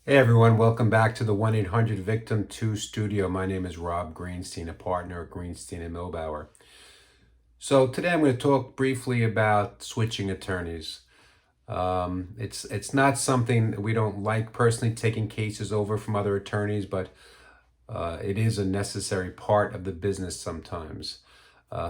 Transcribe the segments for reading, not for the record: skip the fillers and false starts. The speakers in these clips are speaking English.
Hey everyone, welcome back to the 1-800 Victim 2 studio. My name is Rob Greenstein, a partner at Greenstein and Milbauer. So today I'm going to talk briefly about switching attorneys. It's not something that we don't like personally, taking cases over from other attorneys, but it is a necessary part of the business sometimes.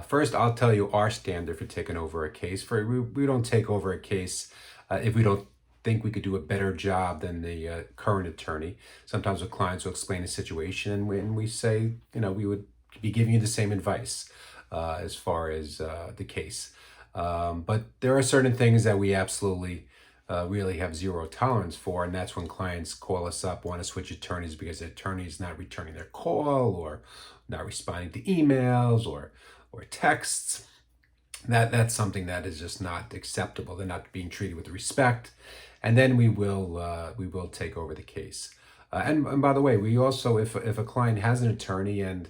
First, I'll tell you our standard for taking over a case. We don't take over a case if we don't think we could do a better job than the current attorney. Sometimes the clients will explain the situation, and when we say, we would be giving you the same advice as far as the case. But there are certain things that we absolutely really have zero tolerance for, and that's when clients call us up, want to switch attorneys because the attorney is not returning their call or not responding to emails or texts. That's something that is just not acceptable. They're not being treated with respect, and then we will take over the case. And by the way, we also, if a client has an attorney and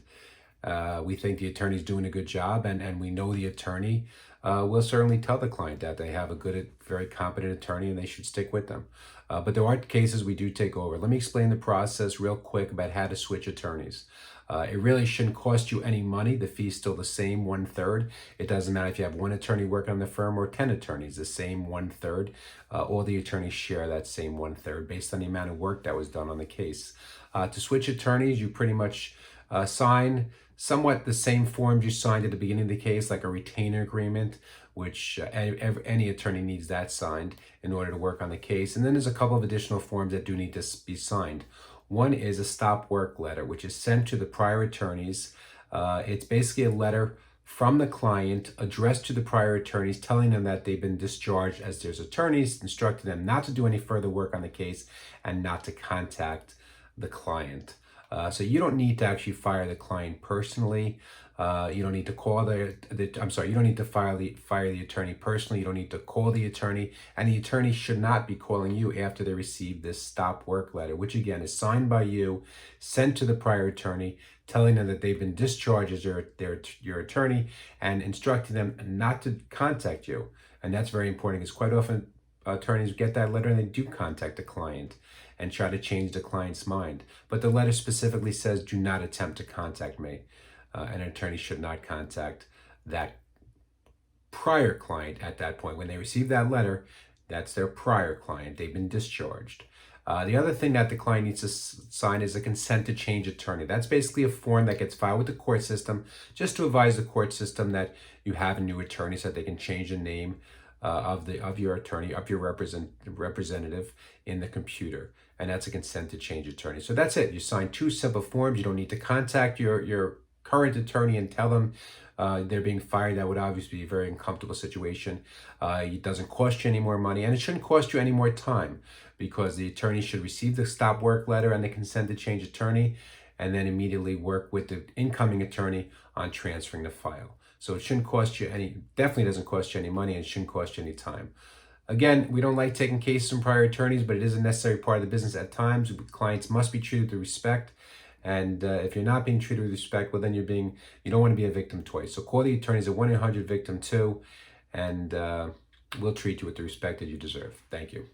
we think the attorney's doing a good job, and we know the attorney, we'll certainly tell the client that they have a good, very competent attorney and they should stick with them. But there are cases we do take over. Let me explain the process real quick about how to switch attorneys. It really shouldn't cost you any money. The fee's still the same, 1/3. It doesn't matter if you have one attorney working on the firm or 10 attorneys, the same 1/3. All the attorneys share that same 1/3 based on the amount of work that was done on the case. To switch attorneys, you pretty much sign somewhat the same forms you signed at the beginning of the case, like a retainer agreement, which any attorney needs that signed in order to work on the case. And then there's a couple of additional forms that do need to be signed. One is a stop work letter, which is sent to the prior attorneys. It's basically a letter from the client addressed to the prior attorneys telling them that they've been discharged as their attorneys, instructing them not to do any further work on the case and not to contact the client. So you don't need to actually fire the client personally. You don't need to call you don't need to fire the attorney personally. You don't need to call the attorney, and the attorney should not be calling you after they receive this stop work letter, which again is signed by you, sent to the prior attorney, telling them that they've been discharged as your attorney, and instructing them not to contact you. And that's very important because quite often attorneys get that letter and they do contact the client and try to change the client's mind. But the letter specifically says, do not attempt to contact me. An attorney should not contact that prior client at that point. When they receive that letter, that's their prior client. They've been discharged. The other thing that the client needs to sign is a consent to change attorney. That's basically a form that gets filed with the court system just to advise the court system that you have a new attorney so that they can change the name of your attorney, of your representative in the computer. And that's a consent to change attorney. So that's it. You sign two simple forms. You don't need to contact your current attorney and tell them they're being fired. That would obviously be a very uncomfortable situation. It doesn't cost you any more money, and it shouldn't cost you any more time because the attorney should receive the stop work letter and the consent to change attorney and then immediately work with the incoming attorney on transferring the file. So it shouldn't cost you definitely doesn't cost you any money, and it shouldn't cost you any time. Again, we don't like taking cases from prior attorneys, but it is a necessary part of the business at times. Clients must be treated with respect. And if you're not being treated with respect, well, then you don't want to be a victim twice. So call the attorneys at 1-800-VICTIM-2, and we'll treat you with the respect that you deserve. Thank you.